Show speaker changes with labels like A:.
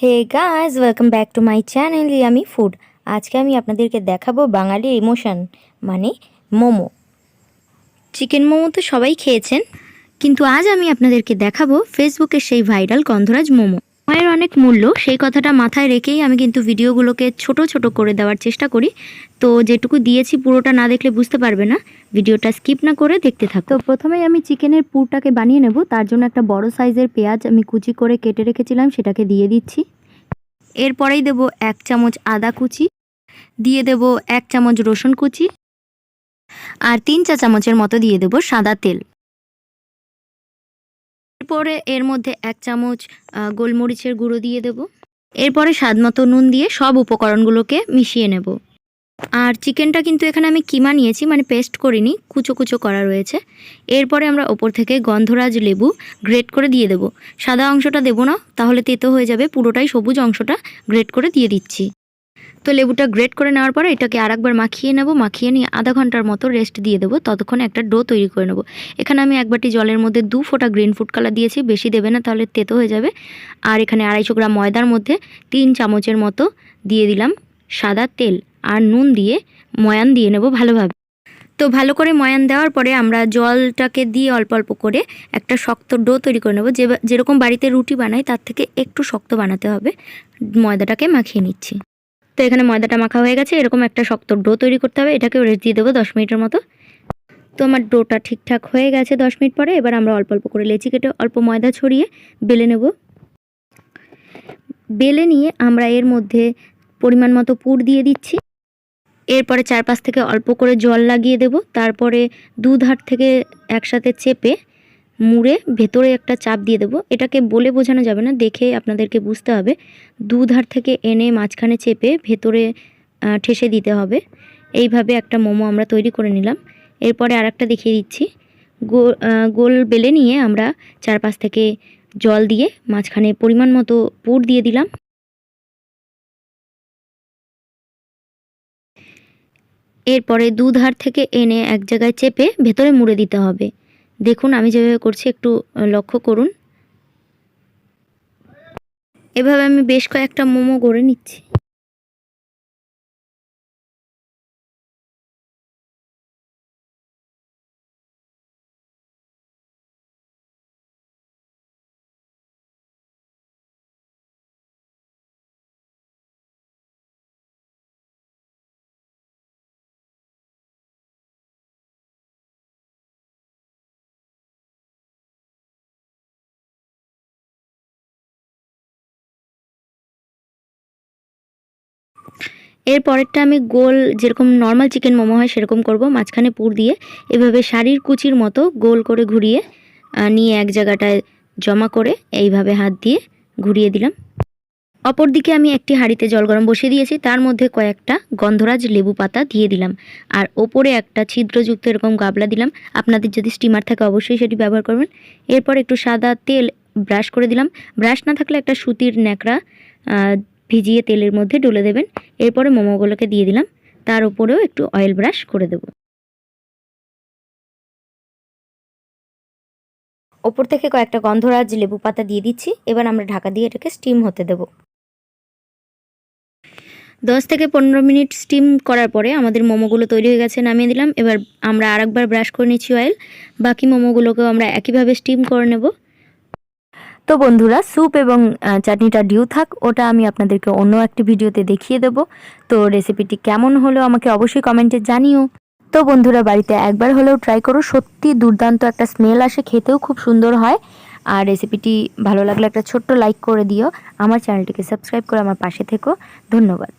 A: Hey guys, welcome back to my channel yummy food. আজকে আমি আপনাদেরকে দেখাবো বাঙালি ইমোশন মানে মোমো। চিকেন মোমো তো সবাই খেয়েছেন, কিন্তু আজ আমি আপনাদেরকে দেখাবো ফেসবুকের সেই ভাইরাল গন্ধরাজ মোমো। সময়ের অনেক মূল্য, সেই কথাটা মাথায় রেখেই আমি কিন্তু ভিডিওগুলোকে ছোট ছোট করে দেওয়ার চেষ্টা করি। তো যেটুকু দিয়েছি পুরোটা না দেখলে বুঝতে পারবে না, ভিডিওটা স্কিপ না করে দেখতে থাকো। তো প্রথমেই আমি চিকেনের পুরটাকে বানিয়ে নেব। তার জন্য একটা বড় সাইজের পেঁয়াজ আমি কুচি করে কেটে রেখেছিলাম, সেটাকে দিয়ে দিচ্ছি। এরপরেই দেব 1 চামচ আদা কুচি, দিয়ে দেব 1 চামচ রসুন কুচি, আর 3 চা চামচের মতো দিয়ে দেব সাদা তেল। এরপরে এর মধ্যে 1 চামচ গোলমরিচের গুঁড়ো দিয়ে দেব। এরপরে স্বাদমতো নুন দিয়ে সব উপকরণগুলোকে মিশিয়ে নেব। আর চিকেনটা কিন্তু এখানে আমি কিমা নিয়েছি, মানে পেস্ট করিনি, কুচো কুচো করা রয়েছে। এরপরে আমরা ওপর থেকে গন্ধরাজ লেবু গ্রেট করে দিয়ে দেব। সাদা অংশটা দেব না, তাহলে তেতো হয়ে যাবে, পুরোটাই সবুজ অংশটা গ্রেট করে দিয়ে দিচ্ছি। তো লেবুটা গ্রেট করে নেওয়ার পরে এটাকে আরেকবার মাখিয়ে নেব। মাখিয়ে নিয়ে আধা ঘন্টার মতো রেস্ট দিয়ে দেবো, ততক্ষণে একটা ডো তৈরি করে নেব। এখানে আমি 1 বাটি জলের মধ্যে 2 ফোঁটা গ্রিন ফুড কালার দিয়েছি, বেশি দেবে না তাহলে তেতো হয়ে যাবে। আর এখানে 250 গ্রাম ময়দার মধ্যে 3 চামচের মতো দিয়ে দিলাম সাদা তেল, আর নুন দিয়ে ময়ান দিয়ে নেব ভালোভাবে। তো ভালো করে ময়ান দেওয়ার পরে আমরা জলটাকে দিয়ে অল্প অল্প করে একটা শক্ত ডো তৈরি করে নেব। যেরকম বাড়িতে রুটি বানাই তার থেকে একটু শক্ত বানাতে হবে। ময়দাটাকে মাখিয়ে নিচ্ছি। তো এখানে ময়দাটা মাখা হয়ে গেছে, এরকম একটা শক্ত ডো তৈরি করতে হবে। এটাকেও রেস্ট দিয়ে দেবো 10 মিনিটের মতো। তো আমার ডোটা ঠিকঠাক হয়ে গেছে 10 মিনিট পরে। এবার আমরা অল্প অল্প করে লেচি কেটে অল্প ময়দা ছড়িয়ে বেলে নেব। বেলে নিয়ে আমরা এর মধ্যে পরিমাণ মতো পুর দিয়ে দিচ্ছি। এরপরে চারপাশ থেকে অল্প করে জল লাগিয়ে দেব। তারপরে দুধার থেকে একসাথে চেপে মুড়ে ভেতরে একটা চাপ দিয়ে দেব। এটাকে বলে বোঝানো যাবে না, দেখে আপনাদেরকে বুঝতে হবে। দুধার থেকে এনে মাঝখানে চেপে ভেতরে ঠেসে দিতে হবে। এইভাবে একটা মোমো আমরা তৈরি করে নিলাম। এরপরে আরেকটা দেখিয়ে দিচ্ছি। গোল বেলে নিয়ে আমরা চারপাশ থেকে জল দিয়ে মাঝখানে পরিমাণ মতো পুর দিয়ে দিলাম। এরপরে দুধার থেকে এনে এক জায়গায় চেপে ভেতরে মুড়ে দিতে হবে। দেখুন আমি যেভাবে করছি একটু লক্ষ্য করুন। এভাবে আমি বেশ কয়েকটা মোমো গড়ে নিচ্ছি। এর পরেরটা আমি গোল, যেরকম নর্মাল চিকেন মোমো হয় সেরকম করব। মাঝখানে পুর দিয়ে এভাবে শাড়ির কুচির মতো গোল করে ঘুরিয়ে নিয়ে এক জায়গাটায় জমা করে এইভাবে হাত দিয়ে ঘুরিয়ে দিলাম। অপরদিকে আমি একটি হাঁড়িতে জল গরম বসিয়ে দিয়েছি, তার মধ্যে কয়েকটা গন্ধরাজ লেবু পাতা দিয়ে দিলাম। আর ওপরে একটা ছিদ্রযুক্ত এরকম গাবলা দিলাম। আপনাদের যদি স্টিমার থাকে অবশ্যই সেটি ব্যবহার করবেন। এরপর একটু সাদা তেল ব্রাশ করে দিলাম। ব্রাশ না থাকলে একটা সুতির ন্যাকড়া ভিজিয়ে তেলের মধ্যে ডলে দেবেন। এরপরে মোমোগুলোকে দিয়ে দিলাম, তার উপরেও একটু অয়েল ব্রাশ করে দেব। ওপর থেকে কয়েকটা গন্ধরাজ লেবু পাতা দিয়ে দিচ্ছি। এবার আমরা ঢাকা দিয়ে এটাকে স্টিম হতে দেব। 10 থেকে 15 মিনিট স্টিম করার পরে আমাদের মোমোগুলো তৈরি হয়ে গেছে, নামিয়ে দিলাম। এবার আমরা আরেকবার ব্রাশ করে নিচ্ছি অয়েল। বাকি মোমোগুলোকেও আমরা একইভাবে স্টিম করে নেব। তো বন্ধুরা, স্যুপ এবং চাটনিটা ডিউ থাক, ওটা আমি আপনাদেরকে অন্য একটি ভিডিওতে দেখিয়ে দেব। তো রেসিপিটি কেমন হলো আমাকে অবশ্যই কমেন্টে জানিও। তো বন্ধুরা, বাড়িতে একবার হলেও ট্রাই করো, সত্যি দুর্দান্ত একটা স্মেল আসে, খেতেও খুব সুন্দর হয়। আর রেসিপিটি ভালো লাগলে একটা ছোট্ট লাইক করে দিও। আমার চ্যানেলটিকে সাবস্ক্রাইব করে আমার পাশে থেকো। ধন্যবাদ।